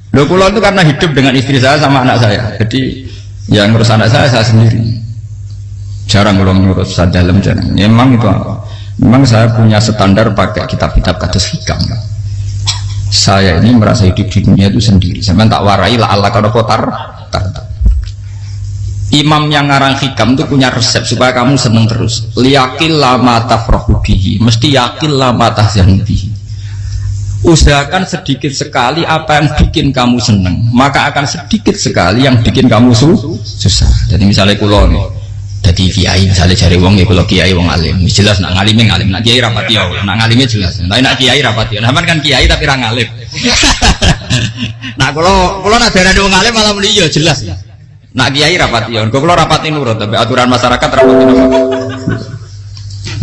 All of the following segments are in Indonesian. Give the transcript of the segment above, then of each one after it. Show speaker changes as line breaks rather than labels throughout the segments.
Loh kula itu karena hidup dengan istri saya sama anak saya. Jadi yang ngurus anak saya sendiri. Jarang kula ngurus dalam jarang. Memang itu memang saya punya standar pakai kitab-kitab kados hikam. Saya ini merasa hidup di dunia itu sendiri. Sampai tak warai la Allah kalau kotar. Imam yang ngarang hikam itu punya resep supaya kamu seneng terus. Liyakil lama tafrahu bihi, mesti yakil lama tahzanu bihi. Usahakan sedikit sekali apa yang bikin kamu seneng, maka akan sedikit sekali yang bikin kamu susah. Jadi misalnya kulo nih, jadi kiai misalnya cari wong ya kulo kiai wong alim, jelas nak ngalimnya ngalim, nak kiai rapati ya, nak ngalimnya jelas. Tapi nak kiai rapati, nah kan kiai tapi orang ngalim. Nah kulo nak darah wong alim malah meliyo jelas. Nak kiai rapati ya, kulo rapati nurut, tapi aturan masyarakat rapati nurut.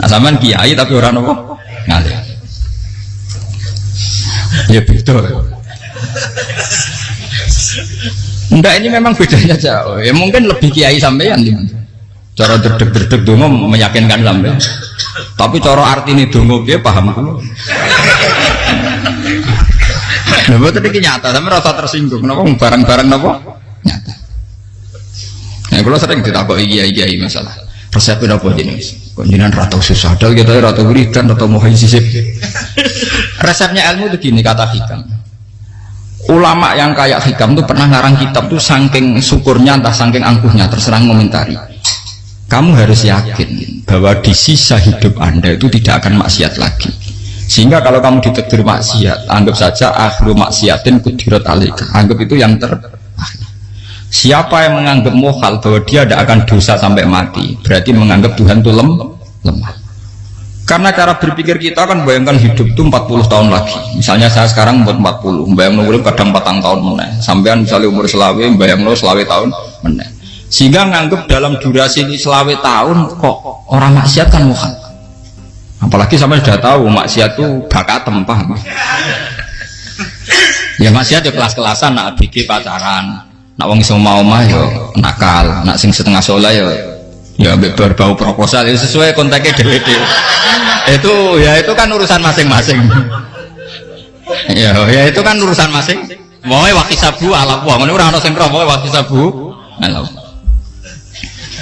Nah sampean kiai tapi orang nopo ngalim. Ya betul. Enggak, ini memang bedanya jauh. Ya mungkin lebih kiai sampean cara derdek-derdek dongo meyakinkan sampean. Tapi cara artine dongo piye paham kulo. Lha boten iki nyata, sampe rasa tersinggung. Napa barang-barang napa? Nyata. Nah, kalau sering ditakoki kiai-kiai masalah resepnya apa jenis? Konjinan ratau susah, dal kita ratau wiridan, ratau mohon sisip. Resepnya ilmu itu gini kata hikam. Ulama yang kayak hikam tuh pernah ngarang kitab tuh saking syukurnya entah saking angkuhnya terserah komentari. Kamu harus yakin bahwa di sisa hidup Anda itu tidak akan maksiat lagi. Sehingga kalau kamu ditegur maksiat, anggap saja akhiru maksiatin kudirat alaika. Anggap itu yang Siapa yang menganggap mohal bahwa dia tidak akan dosa sampai mati, berarti menganggap Tuhan itu lemah. Karena cara berpikir kita kan bayangkan hidup itu 40 tahun lagi. Misalnya saya sekarang umur 40, bayang umur kadang 4 tahun meneh. Sampean misalnya umur selawe, bayang selawe tahun meneh. Sehingga menganggap dalam durasi selawe tahun kok orang maksiat kan mohal. Apalagi sampai sudah tahu maksiat itu bakat tempah. Ya maksiat ya kelas-kelasan, nak bikin pacaran. Nak wong iso omah yo nakal, nak sing setengah soleh ya berbau proposal ya sesuai kontaknya dhewe-dhewe. Itu kan urusan masing-masing. Ya itu kan urusan masing. Wae wakisabu ala wong ngene ora ana sing roh wae wakisabu ala.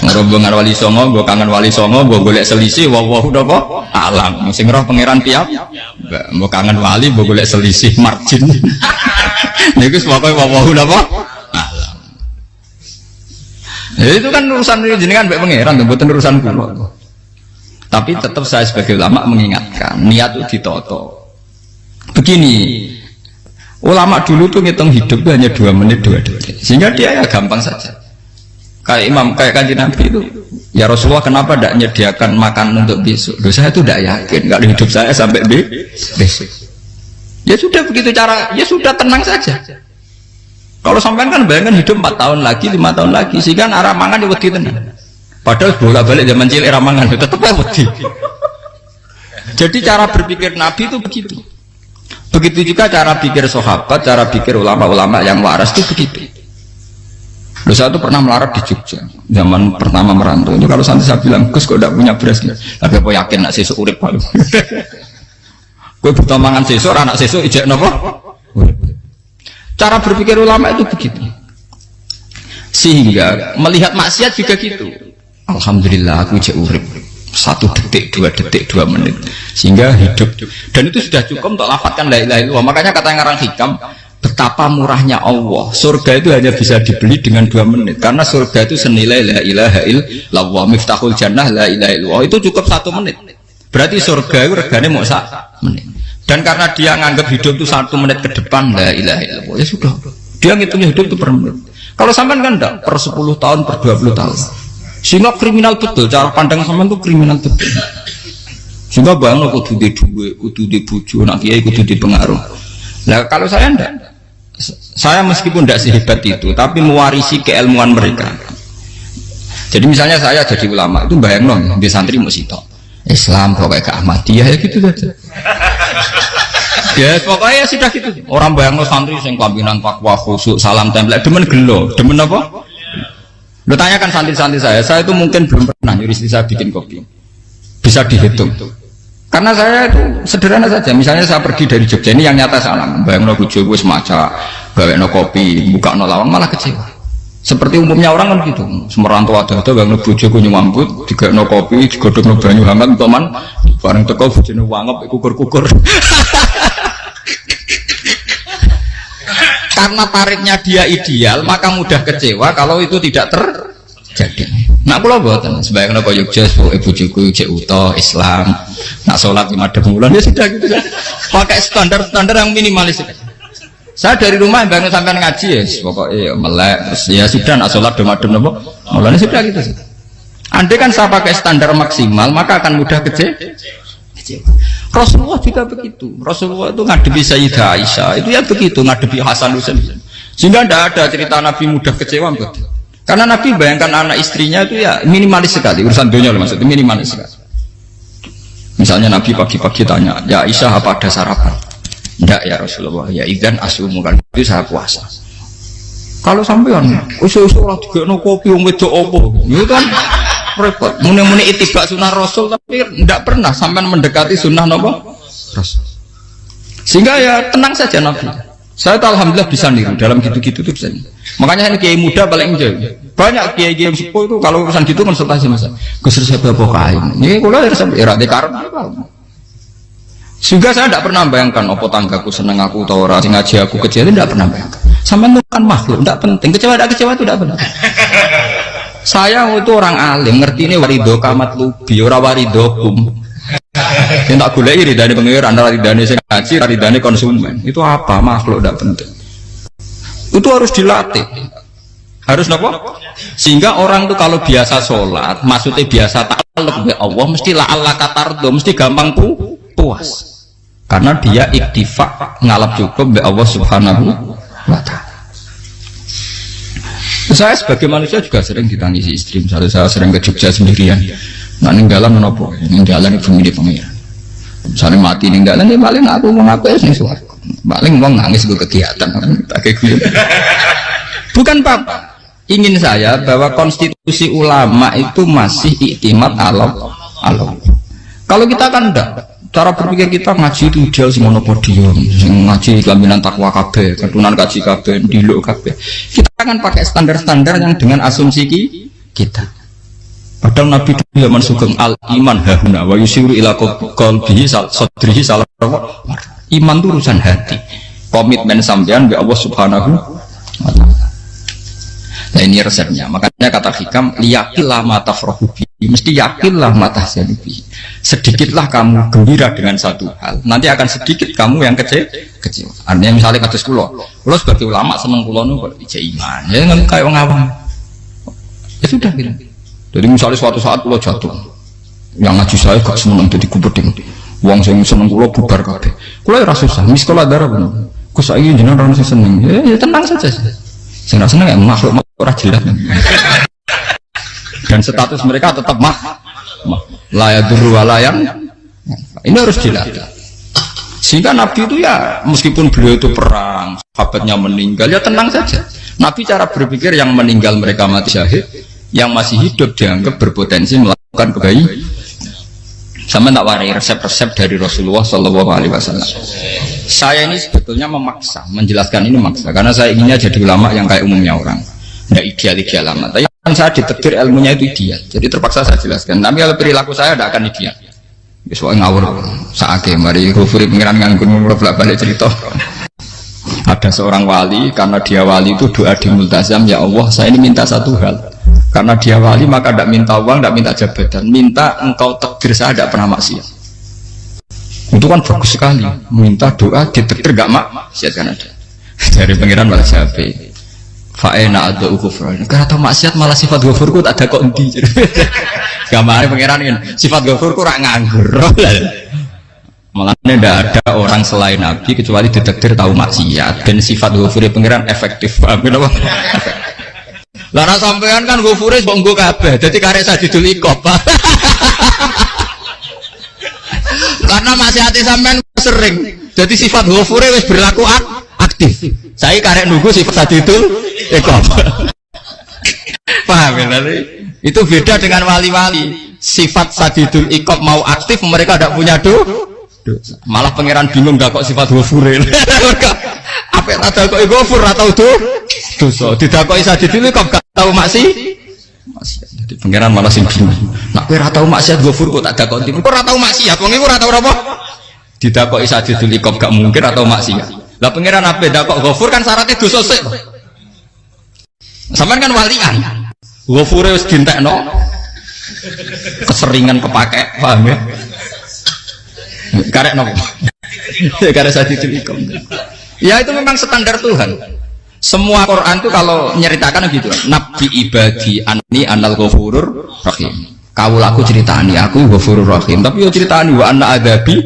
Ngrombongan wali songo, mbok kangen wali songo, mbok golek selisih wae napa alam. Sing roh pangeran piyam. Mbok kangen wali, mbok golek selisih margin. Niku pokoke wae napa itu kan urusan jenengan mbek pangeran, mboten urusan kula. Tapi tetap saya sebagai ulama mengingatkan, niat itu ditoto. Begini, ulama dulu tuh ngitung hidup itu hanya 2 menit 2 detik, sehingga dia ya gampang saja. Kayak Imam, kayak Kanjeng Nabi itu, ya Rasulullah kenapa tidak menyediakan makan untuk besok? Loh, saya itu tidak yakin kalau hidup saya sampai besok. Ya sudah begitu cara, ya sudah tenang saja. Kalau sampean kan bayangkan hidup 4 tahun lagi, 5 tahun lagi, sehingga arah mangan ya wedi tenan. Padahal bolak-balik zaman cilik arah mangan tetap ya wedi. Jadi cara berpikir Nabi itu begitu. Begitu juga cara pikir sahabat, cara pikir ulama-ulama yang waras itu begitu. Loh, saya itu pernah melarat di Jogja, zaman pertama merantau. Itu kalau santai saya bilang, Gus kok tidak punya beras, tapi apa yakin nak sesuk urip paling. Gue butuh mangan sesuk, anak sesuk ijek napa? Cara berpikir ulama itu begitu. Sehingga melihat maksiat juga gitu. Alhamdulillah aku ijek urip 1 detik, 2 detik, 2 menit. Sehingga hidup. Dan itu sudah cukup untuk lafadzkan la ilaha illallah. Makanya kata yang ngarang hikam, betapa murahnya Allah. Surga itu hanya bisa dibeli dengan 2 menit. Karena surga itu senilai la ilaha illallah. Miftahul jannah la ilaha illallah. Itu cukup 1 menit. Berarti surga itu regane mau 1 menit. Dan karena dia nganggap hidup itu 1 menit ke depan la ilaha illallah, ya sudah. Dia ngitungnya hidup itu per menit. Kalau sampean kan enggak, per 10 tahun, per 20 tahun. Sehingga kriminal betul, cara pandang sampean itu kriminal betul. Sehingga bayang kudu di duwe, kudu di bojo, nak kiai kudu di pengaruh. Nah kalau saya enggak, saya meskipun tidak sehebat itu, tapi mewarisi keilmuan mereka. Jadi misalnya saya jadi ulama, itu bayang dong, di santri mau sitok. Islam pokoknya ke Ahmadiyah ya gitu saja. Ya pokoknya ya sudah gitu. Orang bayang lo santri sing kambinan takwa khusyuk salam tempel demen gelo, demen apa? Lo tanyakan santri-santri saya itu mungkin belum pernah nyuruh istri saya bikin kopi. Bisa dihitung. Karena saya itu sederhana saja. Misalnya saya pergi dari Jogja ini yang nyata salam. Bayang lo bojo wis maca gawekno kopi, bukakno lawang malah kecewa. Seperti umumnya orang kan gitu. Semerantu ada gangno bojoku nyambut, digawekno kopi, digodhogno banyu hangat teman, bareng teko bojone wangep kukur-kukur. Karena tarifnya dia ideal, maka mudah kecewa kalau itu tidak terjadi. Nak kula mboten, sebayangno koyo Jogja, bojoku cek utuh Islam, nak salat 5 bulan ya sudah gitu. Pakai standar-standar yang minimalis. Saya dari rumah bangun sampai ngaji ya, pokoknya melek, ya sudah nak sholat demadem nopo, mulanya sudah gitu. Andai kan saya pakai standar maksimal, maka akan mudah kecewa. Rasulullah juga begitu. Rasulullah itu ngadepi Sayyidah Aisyah, itu ya begitu ngadepi Hasan Husain. Sehingga tidak ada cerita Nabi mudah kecewa, betul. Karena Nabi bayangkan anak istrinya itu ya minimalis sekali, urusan dunia maksudnya minimalis sekali. Misalnya Nabi pagi-pagi tanya, ya Aisyah apa ada sarapan? Enggak ya Rasulullah, ya idzan asumu kan itu saya puasa. Kalau sampean usul-usul ora digekno kopi wong wedok opo? Itu kan repot. Muni-muni itibak sunnah Rasul tapi enggak pernah sampean mendekati sunnah napa? Rasul. Sehingga ya tenang saja Nabi. Saya tahu alhamdulillah bisa niru dalam gitu-gitu tuh bisa. Makanya ini kiai muda paling enjoy. Banyak kiai-kiai sepuh itu kalau urusan gitu konsultasi Mas. Gus resep apa kain. Ini kula resep ora dikarep. Sehingga saya tidak pernah bayangkan apa tanggaku seneng aku atau orang ngaji aku kecewa, tidak pernah bayangkan. Sampai itu kan makhluk, tidak penting. Kecewa itu tidak benar. Saya itu orang alim, ngerti ini warido kamat lubi, ora warido kum. Yang tak gulai ridani pengiran, ridani sing ngaji, ridani konsumen. Itu apa? Makhluk tidak penting. Itu harus dilatih. Harus apa? Sehingga orang itu kalau biasa sholat, maksudnya biasa ta'alluq ya Allah, mesti la'alla katardo, mesti gampang puas. Karena dia iktifak ngalap cukup be Allah Subhanahu wa ta'ala. Saya sebagai manusia juga sering ditangisi istri. Misalnya saya sering ke Jogja sendirian, nah ninggalan menopo, ninggalan ibu milih pengiran. Misalnya mati ninggalan, ya paling aku mau ngapain nih suaraku, paling mau nangis gue kegiatan, tak kayak gue. Bukan apa, ingin saya bahwa konstitusi ulama itu masih iktimat Allah. Kalau kita kan enggak. Cara berpikir kita ngaji itu ideal semua podium, ngaji kelaminan takwa kabeh, keturunan kaji kabeh, diluk kabeh. Kita akan pakai standar-standar yang dengan asumsi kita. Padahal Nabi zaman sugeng al iman hahuna wa yusiru ila qalbihi sadrihi salah. Iman itu urusan hati, komitmen sampean be Allah Subhanahu wa ta'ala. Nah ini resepnya. Makanya kata hikam liyakillah mata frohubi, mesti yakinlah mata zanibi. Sedikitlah kamu gembira dengan satu hal, nanti akan sedikit kamu yang kecewa. Artinya misalnya kados kula sebagai ulama seneng kula nu kok ijek iman, ya kan kayak wong awam. Ya sudah gitu. Jadi misalnya suatu saat kula jatuh, yang ngaji saya gak seneng dadi gubeding. Wong sing seneng kula bubar kabeh. Kula ora susah, mis kula darah bener. Gus saiki jenengan ora seneng. Ya tenang saja. Sing ora seneng ya makhluk ora jelas. Dan status mereka tetap layak durwalayan. Ini harus dilatih. Sehingga Nabi itu ya meskipun beliau itu perang, sahabatnya meninggal, ya tenang saja. Nabi cara berpikir yang meninggal mereka mati syahid, yang masih hidup dianggap berpotensi melakukan kebaikan. Sama tak warai resep-resep dari Rasulullah Shallallahu Alaihi Wasallam. Saya ini sebetulnya memaksa, menjelaskan ini maksa, karena saya inginnya jadi ulama yang kayak umumnya orang, tidak ideal lama. Tapi kan saya ditekdir ilmunya itu ideal, jadi terpaksa saya jelaskan. Tapi kalau perilaku saya tidak akan ideal. Soalnya ngawur, saatnya mari Ghafuri pengiran nganggur balik cerita. Ada seorang wali, karena dia wali itu doa di multazam, ya Allah saya ini minta satu hal. Karena dia wali maka tidak minta uang, tidak minta jabatan, minta engkau takdir saya tidak pernah maksiat. Itu kan bagus sekali, minta doa ditakdir gak maksiat kan ada. Dari pengiran malah Syafi'i. Fa'ena ada ghufran. Karena tahu maksiat malah sifat ghafurku tak ada kok endi. Gamane pengiran kan sifat ghafurku rak nganggur. Malah tidak ada orang selain Nabi kecuali ditakdir tahu maksiat dan sifat ghafure pengiran efektif. Paham kenapa? Lara sampean kan ghafure kok nggo kabeh. Dadi karek Sadidul Iqab. Karena maksiate sampean sering. Jadi sifat ghafure wis berlaku aktif. Saya karek nunggu sifat Sadidul Iqab. Paham ya? Itu beda dengan wali-wali. Sifat Sadidul Iqab mau aktif, mereka tidak punya dosa. Malah pangeran bingung gak kok sifat ghafure. Apa tak dakoki ghafur ora tau dosa. Didakoki Sajidul Iqab gak tau maksiat. Jadi pangeran malah sing bingung. Nak kowe ora tau maksiat ghafur kok tak dakoki. Kok ora tau maksiat, wong iku ora tau apa? Didakoki Sajidul Iqab gak mungkin atau maksiat. Lah pangeran ape dakok ghafur kan syaratnya dosa sik. Sampeyan kan walian. Ghafure wis dientekno. Keseringan kepake, paham ya? Karek nopo? Karek Sajidul Iqab. Ya itu memang standar Tuhan. Semua Quran itu kalau nyeritakan gitu. Nabi ibadi anni anal ghafurur rahim. Kawulaku ceritani aku ghafurur rahim. Tapi yo ceritani wa anna adabi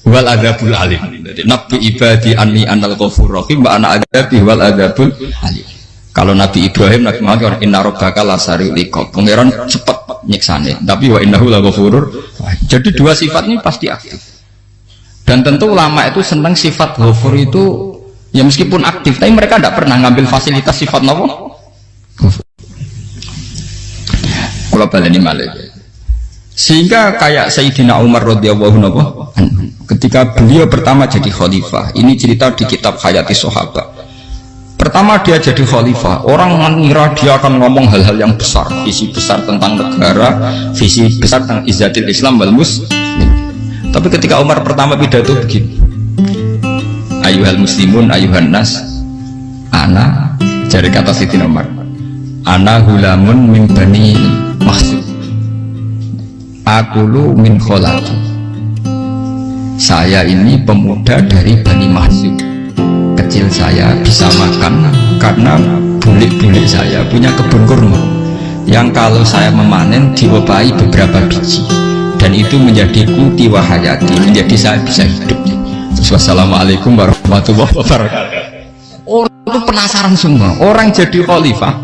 wal adabul alim. Jadi Nabi ibadi anni anal ghafurur rahim wa anna adabi wal adabul alim. Kalau Nabi Ibrahim, Nabi Muhammad, inna rabbaka lasari'ul iqab. Pangeran cepat nyiksane. Tapi wa innahu laghafurur. Jadi dua sifat ini pasti aktif. Dan tentu ulama itu senang sifat ghafur itu ya meskipun aktif, tapi mereka tidak pernah ngambil fasilitas sifat nopo. Kalau baleni malih. Sehingga kayak Sayyidina Umar radhiyallahu anhu ketika beliau pertama jadi khalifah, ini cerita di kitab Hayati Sahabat. Pertama dia jadi khalifah, orang mengira dia akan ngomong hal-hal yang besar, visi besar tentang negara, visi besar tentang izzatil Islam wal muslim. Tapi ketika Umar pertama pidato begini, ayuhal muslimun ayuhan nas, ana, dari kata Sayyidina Umar, ana hulamun min bani Mahsud, akulu min kholati, saya ini pemuda dari Bani Mahsud. Kecil saya bisa makan karena bulik-bulik saya punya kebun kurma yang kalau saya memanen diobahi beberapa biji dan itu menjadi kuti wahayati, menjadi saya bisa hidup. Terus wassalamualaikum warahmatullahi wabarakatuh. Orang itu penasaran semua. Orang jadi khalifah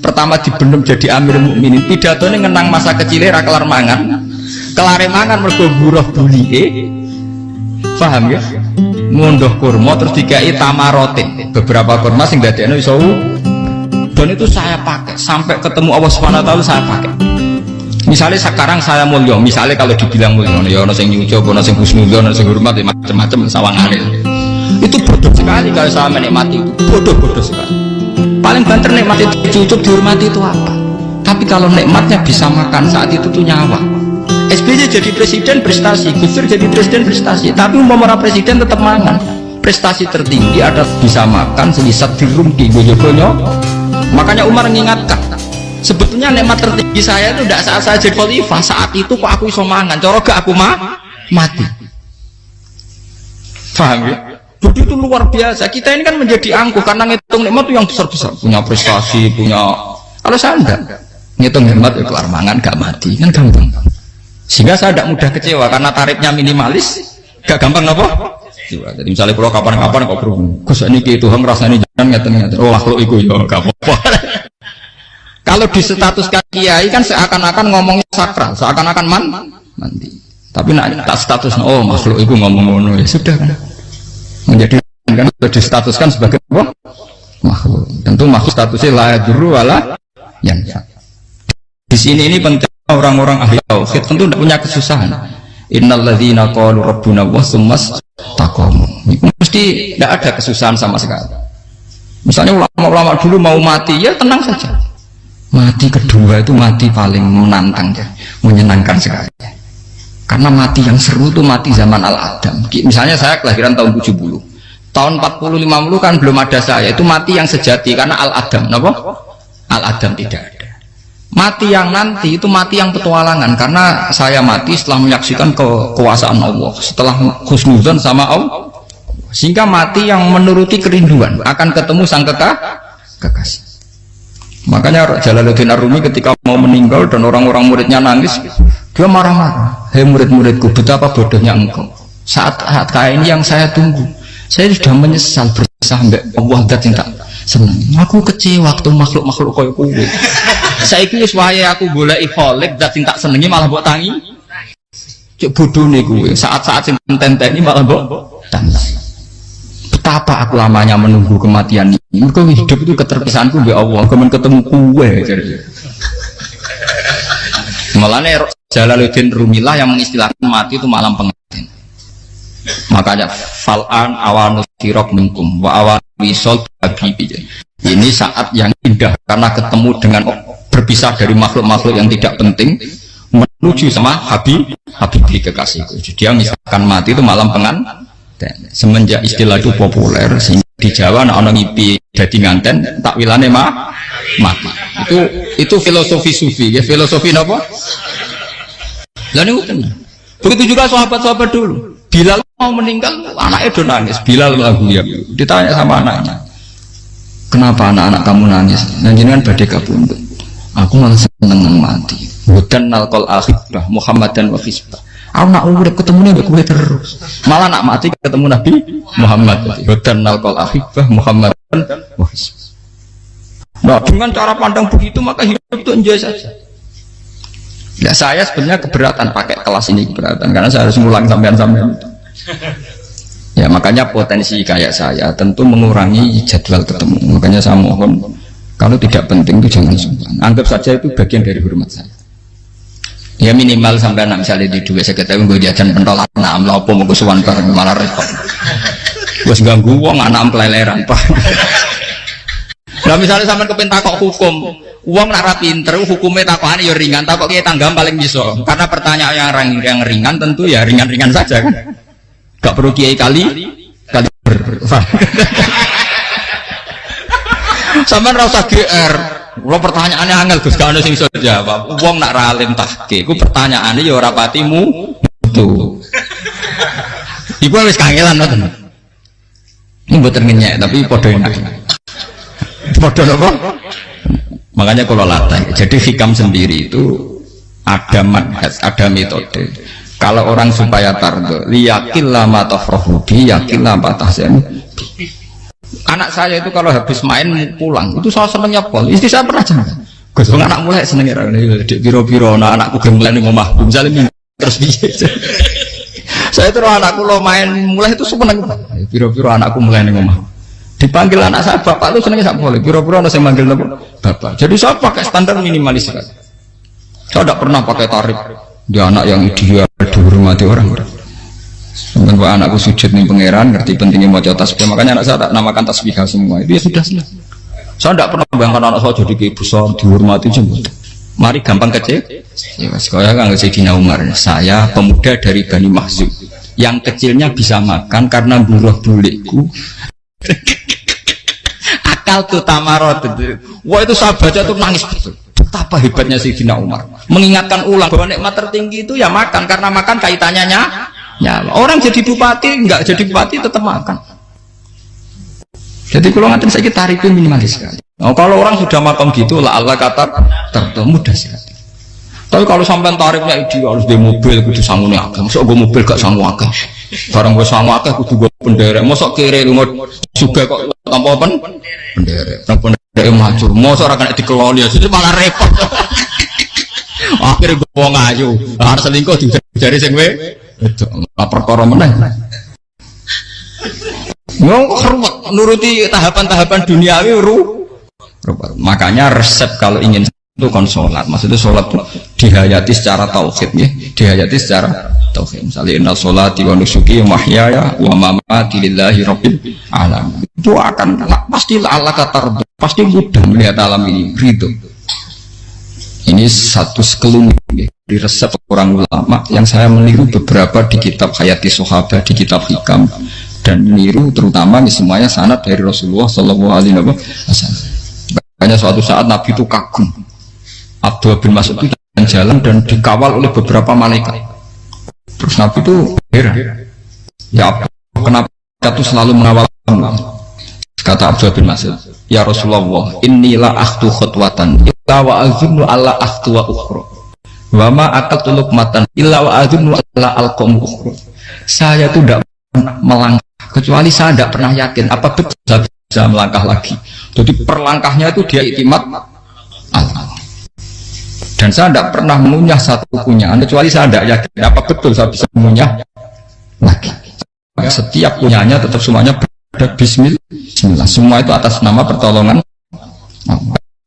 pertama dibendem jadi amir mukminin, pidatonya ngenang masa kecilnya kelar mangan, kelare mangan mergo buruh bulike, paham ya? Ngunduh kurma terus dikai tamarotin, beberapa kurma sing dadekno iso, dan itu saya pakai sampai ketemu Allah SWT saya pakai. Misalnya sekarang saya mulia, misalnya kalau dibilang mulia, ya ono sing nyucuk, ono sing husnudzon, ono sing hormat, macam-macam sawangane. Itu bodoh sekali kalau saya menikmati itu, bodoh sekali. Paling banter nikmati cucuk dihormati itu apa? Tapi kalau nikmatnya bisa makan saat itu tuh nyawa. SBY jadi presiden prestasi, Gus Dur jadi presiden prestasi, tapi umpama presiden tetap mangan. Prestasi tertinggi ada bisa makan selisat dirumpi gojo-gojo. Makanya Umar mengingatkan, sebetulnya nikmat tertinggi saya itu tidak saat saya jadi khalifah, saat itu kok aku iso mangan, coro gak aku mati. Paham ya? Jadi itu luar biasa. Kita ini kan menjadi angkuh karena ngitung nikmat itu yang besar-besar, punya prestasi, punya. Kalau saya enggak ngitung nikmat itu kelar mangan gak mati, kan gampang. Sehingga saya tidak mudah kecewa karena tarifnya minimalis, gak gampang apa? Jadi misalnya kalau kapan-kapan kok berhubung, Gus ini Tuhan rasanya jangan ngeten-ngeten. Oh makhluk itu ya gak apa-apa. Kalau di status kiai kan seakan-akan ngomongnya sakral, seakan-akan mandi. Tapi nak tak status, oh makhluk itu ngomong-ngomong ya sudah kan. Menjadi kan sudah distatuskan sebagai apa? Makhluk. Tentu makhluk statusnya la yadurru wala yanfa. Di sini ini penting. Orang-orang ahli tauhid tentu tidak punya kesusahan. Innalladzina qalu rabbuna wa tsummas taqamu. Mesti tidak ada kesusahan sama sekali. Misalnya ulama-ulama dulu mau mati ya tenang saja. Mati kedua itu mati paling menantang ya, menyenangkan sekali. Karena mati yang seru itu mati zaman Al-Adam. Misalnya saya kelahiran tahun 70. Tahun 40-50 kan belum ada saya. Itu mati yang sejati karena Al-Adam. Kenapa? Al-Adam tidak ada. Mati yang nanti itu mati yang petualangan karena saya mati setelah menyaksikan kekuasaan Allah, setelah husnudzon sama Allah, sehingga mati yang menuruti kerinduan akan ketemu sang kekasih. Makanya Jalaluddin Ar-Rumi ketika mau meninggal dan orang-orang muridnya nangis, dia marah-marah. Hei murid-muridku, betapa bodohnya engkau. Saat kayak ini yang saya tunggu, saya sudah menyesal berusaha sampai Allah dat yang tak senang. Aku kecewa waktu makhluk-makhluk koyo kowe. Saiki wis wayahe aku goleki kholik dat sing tak senengi malah mbok tangi. Cek bodone kuwe, saat-saat sing tenteni malah mbok tangi. Betapa aku lamanya menunggu kematian ini. Mergo hidup itu keterpisahanku mbek Allah, kemen ketemu kowe. Malane Jalaluddin Rumilah yang mengistilahkan mati itu malam pengantin. Makanya fal'an awanus sirok minkum wa awan wisol habibi. Ini saat yang indah karena ketemu dengan berpisah dari makhluk-makhluk yang tidak penting menuju sama Habibi kekasihku. Dia misalkan mati itu malam pengantin. Semenjak istilah itu populer sehingga di Jawa anak orang ngipi jadi nganten takwilane mati. Itu filosofi sufi ya, filosofi apa? Lah niku tenan. Begitu juga sahabat-sahabat dulu. Bilal mau meninggal, anaknya udah nangis. Bilal lagu ya. Ditanya sama anaknya, kenapa anak-anak kamu nangis? Dan jenengan badhe kabundut. Aku malah seneng nang mati. Hudan nalqal akhibah Muhammad dan wa hisbah. Aku nak urip ketemu nih kowe terus. Malah nak mati ketemu Nabi Muhammad. Hudan nalqal akhibah Muhammad dan wa hisbah. Nah, dengan cara pandang begitu maka hidup itu enjoy saja. Ya saya sebenarnya keberatan pakai kelas ini, keberatan karena saya harus ngulang sampean-sampean itu. Ya makanya potensi kayak saya tentu mengurangi jadwal ketemu. Makanya saya mohon kalau tidak penting itu jangan sungkan. Anggap saja itu bagian dari hormat saya. Ya minimal sampai anak misalnya di dua sekretari gue jajan pentolan amla apa mau kesuwan bareng malah repot. Gue ganggu uang anak peleleran pak. Nah misalnya sampai kepentak kok hukum, uang nak pinter, hukumnya takokan ya ringan, takok kita tanggam paling bisa. Karena pertanyaan yang ringan tentu ya ringan-ringan saja kan. Gak perlu kiai kali Sampeyan ora usah GR. Kalau pertanyaannya angel Gus gak ono sing iso jawab. Wong nak ra alim tahke, iku pertanyaane ya ora patimu tuh. Iku wis kangelan ngoten. Ini mboten ngenyek tapi padha enak. Padha napa? Makanya kalau latih. Jadi hikam sendiri itu ada manhaj, ada metode. Kalau orang supaya tardo, liyakil lama tafrohubi, yakil lama tahsen. Anak saya itu kalau habis main pulang, itu saya senengnya pol. Istri saya pernah jangan. Gus, anak mulai senengnya di biro-biro, anakku mulai nih ngomah, misalnya terus bisa. Saya terus anakku lo main mulai itu seneng. Biro-biro anakku mulai nih ngomah. Dipanggil anak saya bapak itu senengnya tak boleh. Biro-biro anak saya manggil bapak. Jadi saya pakai standar minimalis. Saya tidak pernah pakai tarif. Dia anak yang ideal dihormati orang. Mungkin pak anakku sujud nih pangeran, ngerti pentingnya mau tasbih, makanya anak saya tak namakan tasbih semua. Itu ya sudah selesai. Saya tidak pernah bayangkan anak saya jadi kayak besar dihormati jemput. Mari gampang kecil. Ya mas, saya kan Sayyidina Umar. Saya pemuda dari Bani Mahzub. Yang kecilnya bisa makan karena buruh bulikku. Akal tuh tamarot. Wah itu saya baca tuh nangis betul. Betapa hebatnya Sayyidina Umar mengingatkan ulang bahwa nikmat tertinggi itu ya makan, karena makan kaitannya nyawa. Orang jadi bupati enggak jadi bupati tetap makan. Jadi kalau ngantin saya tarifnya minimalis sekali. Oh, kalau orang sudah makan gitu lah Allah kata tertentu mudah sekali. Tapi kalau sampai tarifnya ideal harus di mobil kudu sangune akeh. Mosok gue mobil gak sangu akeh. Barang gue sangu akeh kudu gue penderek. Mosok kere lu juga kok tanpa penderek. Penderek maju. Mosok ora kena dikeloli jadi malah repot. Akhirnya gue wong ayu. Harus selingkuh dijari sing we. Itu perkara meneh. Ngomong hormat nuruti tahapan-tahapan duniawi makanya resep kalau ingin itu kan sholat, maksudnya sholat itu dihayati secara tauhid ya, dihayati secara tauhid. Misalnya inna sholati wa nusuki wa mahyaya wa mamati lillahi rabbil alamin. Itu akan pasti Allah katar, pasti mudah melihat alam ini ridho. Ini satu sekelumit ya, di resep orang ulama yang saya meniru beberapa di kitab Hayati Sahabat, di kitab Hikam, dan meniru terutama semuanya sanad dari Rasulullah Shallallahu Alaihi Wasallam. Makanya suatu saat Nabi itu kagum. Abdullah bin Mas'ud itu jalan dan dikawal oleh beberapa malaikat. Terus Nabi itu heran. Ya Abdullah, kenapa itu selalu mengawal kamu? Kata Abdullah bin Mas'ud, ya Rasulullah, inilah akhtu khutwatan illa wa azunnu alla akhtu wa ukhra wa ma aqaltu luqmatan illa wa azunnu alla alqamu ukhra. Saya itu tidak pernah melangkah kecuali saya tidak pernah yakin apa betul saya bisa melangkah lagi. Jadi perlangkahnya itu dia iktimat Allah. Dan saya tidak pernah mengunyah satu kunyahan kecuali saya tidak yakin apa betul saya bisa mengunyah lagi. Setiap kunyahnya tetap semuanya ada Bismillah. Semua itu atas nama pertolongan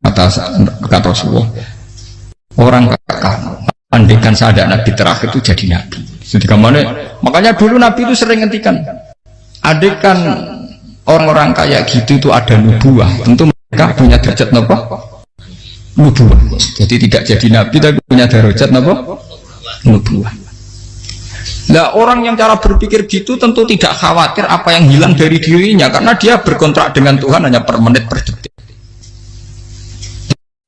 atas kata Rasulullah. Orang kakak andikan saya ada nabi terakhir itu jadi nabi. Jadi kemana? Makanya dulu Nabi itu sering ngendikan, adekan orang-orang kayak gitu itu ada nubuah, tentu mereka punya derajat apa? Nubuah. Jadi tidak jadi Nabi tapi punya derajat apa? Nubuah. Nah orang yang cara berpikir gitu tentu tidak khawatir apa yang hilang dari dirinya, karena dia berkontrak dengan Tuhan hanya per menit per detik.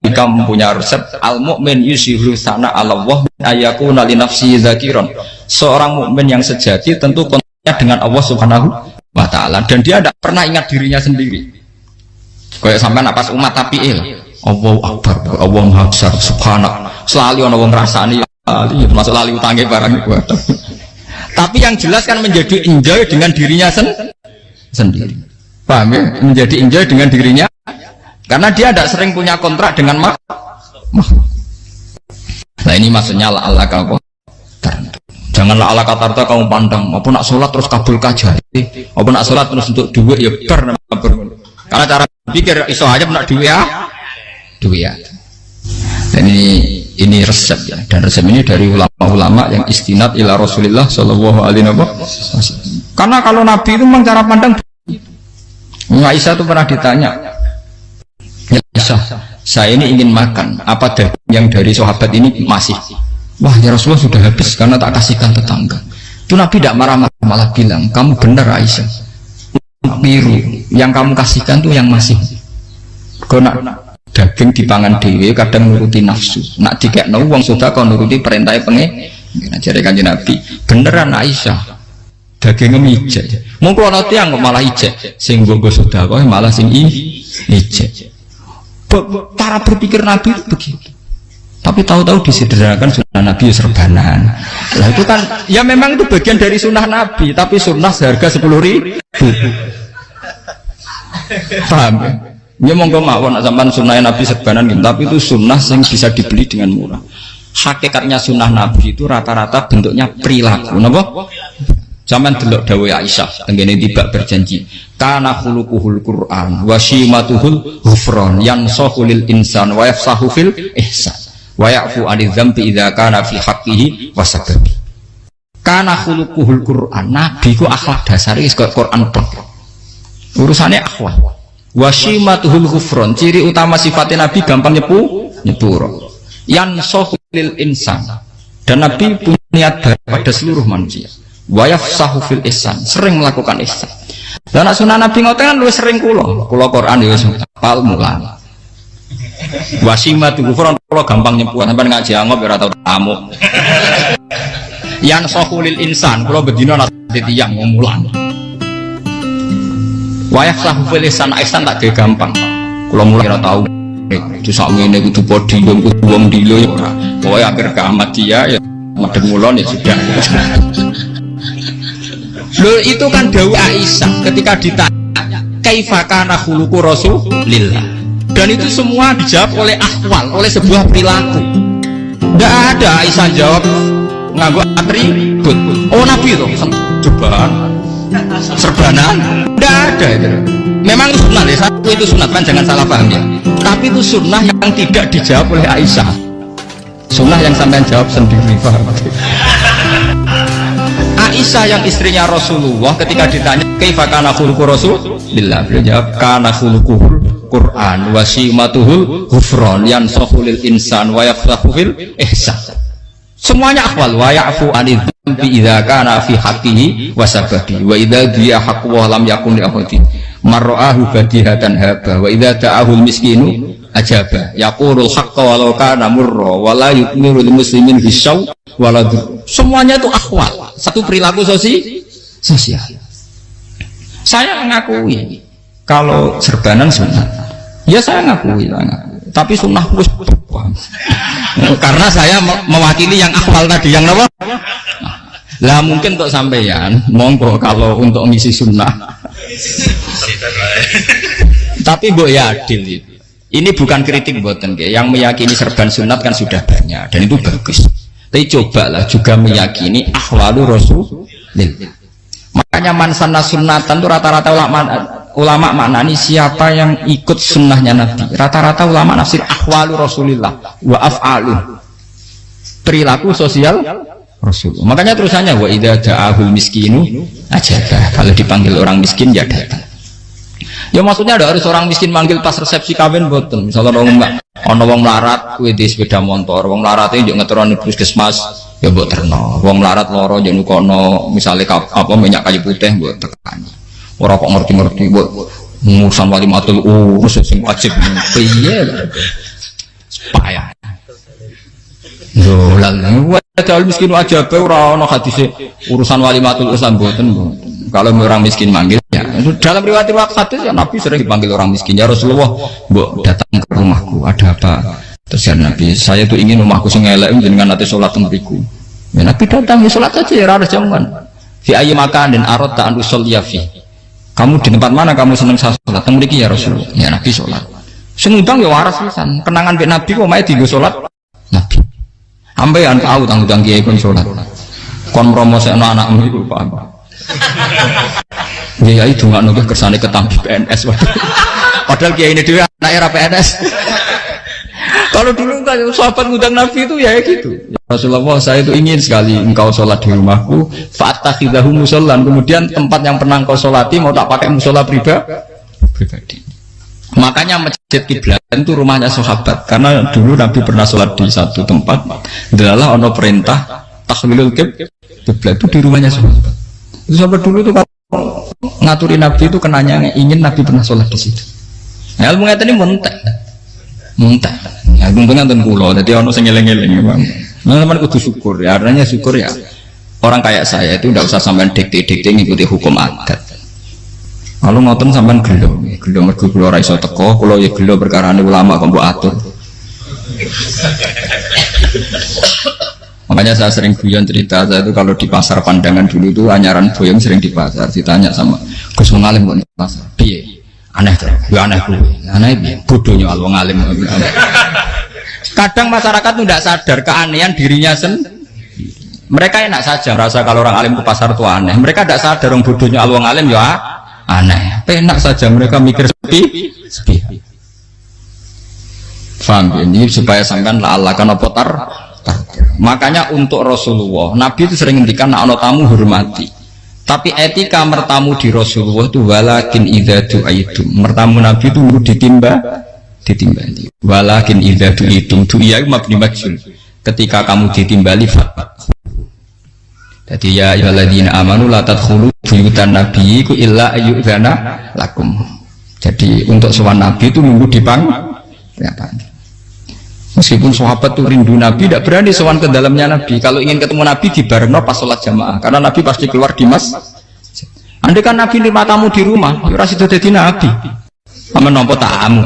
Jika mempunyai resep al-mu'min yusiru sana Allah ayakuna li nafsi zakiron. Seorang mukmin yang sejati tentu kontraknya dengan Allah Subhanahu wa ta'ala, dan dia tidak pernah ingat dirinya sendiri. Kayak sampai napas umat tapi Allahu Akbar, Allah Maha Besar, subhanak. Selalu ana wong ngrasani masuk lali utange barang itu. Tapi yang jelas kan menjadi enjoy dengan dirinya sendiri. Paham ya? Menjadi enjoy dengan dirinya karena dia tidak sering punya kontrak dengan makhluk. Nah ini maksudnya ala kau. Janganlah ala kata kamu pandang. Apa nak sholat terus kabul kajati? Apa nak sholat terus untuk duit ya ber. Karena cara pikir iso aja nak duit ya. Dan ini resep ya. Dan resep ini dari ulama-ulama yang istinad ila Rasulullah Shallallahu Alaihi Wasallam. Karena kalau Nabi itu memang cara pandang. Aisyah itu pernah ditanya, ya Aisyah, saya ini ingin makan, apa daging yang dari sahabat ini masih? Wah ya Rasulullah sudah habis karena tak kasihkan tetangga. Itu Nabi tidak marah-marah, malah bilang, kamu benar Aisyah, biru yang kamu kasihkan tuh yang masih. Kau nak daging dipangan dewe kadang nuruti nafsu, nak dikekno wong sudah kau nuruti perintahnya pengen. Jadi kanjeng Nabi, beneran Aisyah. Dagingnya ijek, mungkin kalau tiang kok malah ijek, sing gue sudah kok malah sing ijek. Cara berpikir Nabi itu begitu. Tapi tahu-tahu disederhanakan sunnah Nabi serbanan. Lah itu kan, ya memang itu bagian dari sunnah Nabi, tapi sunnah seharga 10.000. Paham ya? Ya monggo mawon sampean sunnah Nabi serbanan gitu, tapi itu sunnah yang bisa dibeli dengan murah. Hakikatnya sunnah Nabi itu rata-rata bentuknya perilaku, napa? Zaman delok dawuh Aisyah tengene tiba berjanji kana khuluquhul Qur'an wa shimatuhul ghufran yansahu lil insan wa yafsahu fil ihsan wa ya'fu 'anil dzambi idza kana fi haqqihi wa sababi. Kana khuluquhul Qur'an, nabi ku akhlak dasare wis kaya Quran tok. Urusane akhlak. Wa shimatuhul ghufran, ciri utama sifatnya nabi gampang nyepuro. Yansahu lil insan, dan nabi punya niat baik pada seluruh manusia. Wayafsahu fil ihsan, sering melakukan ihsan. Dan sunnah Nabi ngoten kan luwih sering kula Quran ya wis hafal mulang. Wasimatu ghufran kula gampang nyebut sampean ngaji angop ora tau tamu. Yang sahulil insan kula bedina nate tiyang mulang. Wayafsahu fil ihsan, ihsan tak ge gampang. Kula mulang ora tau. Itu sak ngene kudu podium kudu wong dilo ya ora. Pokoke akhir kiamat dia ya madhep mulon ya sudah. Loh itu kan dawuh Aisyah ketika ditanya kaifa kana khuluqu Rasulillah, dan itu semua dijawab oleh ahwal, oleh sebuah perilaku. Tidak ada Aisyah jawab nganggo atribut. Oh Nabi itu cobaan serbanan, tidak ada itu. Memang itu sunnah ya, satu itu sunnah kan, jangan salah paham ya. Tapi itu sunnah yang tidak dijawab oleh Aisyah, sunnah yang sampean jawab sendiri, paham? Aisyah yang istrinya Rasulullah ketika ditanya kaifa kana khuluqu Rasulillah, beliau jawab kana khuluquhul Qur'an wa shimatuhul ghufran yansahu lil insan wa yafsahu fil ihsan. Semuanya akhwal wa ya'fu 'anil dzambi idza kana fi haqqihi wa sababi wa idza dia haqqu wa lam yakun li ahadin marra'ahu badihatan haba wa idza ta'ahul miskinu ajaba yaqulul haqqa walau kana murra wa la yu'minu lil muslimin hisaw wala. Semuanya itu akhwal, satu perilaku sosial. Saya mengakui kalau serbanan sunnah, ya saya ngakui. Tapi sunnah wis karena saya mewakili yang akhwal tadi, yang apa? Lah mungkin untuk sampeyan monggo kalau untuk ngisi sunnah. Tapi mbok ya adil. Ini bukan kritik mboten nggih. Yang meyakini serban sunat kan sudah banyak dan itu bagus. Tapi cobalah juga meyakini ahwalu Rasulillah. Makanya mansana sunnatan itu rata-rata ulama maknani siapa yang ikut sunnahnya Nabi. Rata-rata ulama nafsir ahwalu Rasulillah wa af'alu, perilaku sosial Rasul. Makanya terusannya wa idza ja'ahul miskinu ajabah. Kalau dipanggil orang miskin ya datang. Ya maksudnya ada harus orang miskin manggil pas resepsi kawin boten. Misalnya ono wong melarat kuwi di sepeda motor, wong melarat iki yo ngeteroni puskesmas ya mbok terno. Wong melarat loro yo nukono misale apa minyak kayu putih mbok tekani. Ora kok ngerti-ngerti mbok ngurusan walimatul urus sing wajib piye. Payah. Yo lan ada miskin aja ora ono hadise urusan walimatul urus mboten. Kalau orang miskin manggil ya dalam riwayat hadis ya Nabi sering dipanggil orang miskin ya Rasulullah mbok datang ke rumahku ada apa terus ya Nabi saya tuh ingin rumahku sing elek jenengan nanti sholat tembiku ya Nabi datang ya sholat saja ya harus jamuan fi ayyi makanin aradta an usolliya fi kamu di tempat mana kamu seneng sholat teng mriki ya Rasulullah ya Nabi sholat sing undang ya waras pisan kenangan mbek Nabi kok mae dienggo sholat Nabi ambean tahu tanggung kiai kon sholat kon promosekno anakmu iku Pak ya itu nggak nunggu kersane ketampi PNS padahal kiai ini dia anak era PNS kalau dulu kan sahabat ngundang Nabi itu ya gitu ya Rasulullah saya itu ingin sekali engkau sholat di rumahku fa'attakhidahu musollan kemudian tempat yang pernah engkau sholati mau tak pakai musola pribadi makanya masjid kiblat itu rumahnya sahabat karena dulu Nabi pernah sholat di satu tempat adalah ono perintah tahwilul kiblat itu di rumahnya sahabat. Itu sahabat dulu itu kalau ngaturin Nabi itu kenanya ingin Nabi pernah sholat di situ. Nah, ilmu ngeten ini muntah. Ya untungnya nonton pulau. Jadi orang sing ngeleng-ngeleng, bang. Nah, teman kudu syukur. Ya, artinya syukur ya. Orang kayak saya itu tidak usah sampean dikte-dikte ngikuti hukum adat. Kalau ngoten sampean gelo mergo kula ora iso teko, kula ya gelo perkarane ulama kok mbok atur. Makanya saya sering guyon cerita saya itu kalau di pasar Pandangan dulu itu anyaran boyong sering di pasar ditanya sama Gus wong alim kok di pasar piye aneh tuh ya aneh kuwi aneh piye bodohnya wong alim kadang masyarakat itu tidak sadar keanehan dirinya sendiri mereka enak saja merasa kalau orang alim ke pasar itu aneh mereka tidak sadar orang bodohnya wong alim ya aneh enak saja mereka mikir sepi paham ini supaya sampean la kan apa tar makanya untuk Rasulullah Nabi itu sering ngendikan nek ana tamu hormati tapi etika mertamu di Rasulullah itu walakin idza du'aitum mertamu Nabi itu ditimbali walakin idza du'itum du'iya mabni majhul ketika kamu ditimbali fatwa jadi ya ayyuhalladzina amanu la tadkhulu buyutan nabiyyi illa ayyudzana lakum jadi untuk sowan Nabi itu nunggu dipang ya meskipun sahabat tuh rindu Nabi tidak berani sowan ke dalamnya Nabi kalau ingin ketemu Nabi di barno pas sholat jamaah karena Nabi pasti keluar di andai kan Nabi lima tamu di rumah ora sida dadi Nabi amen nampa tamu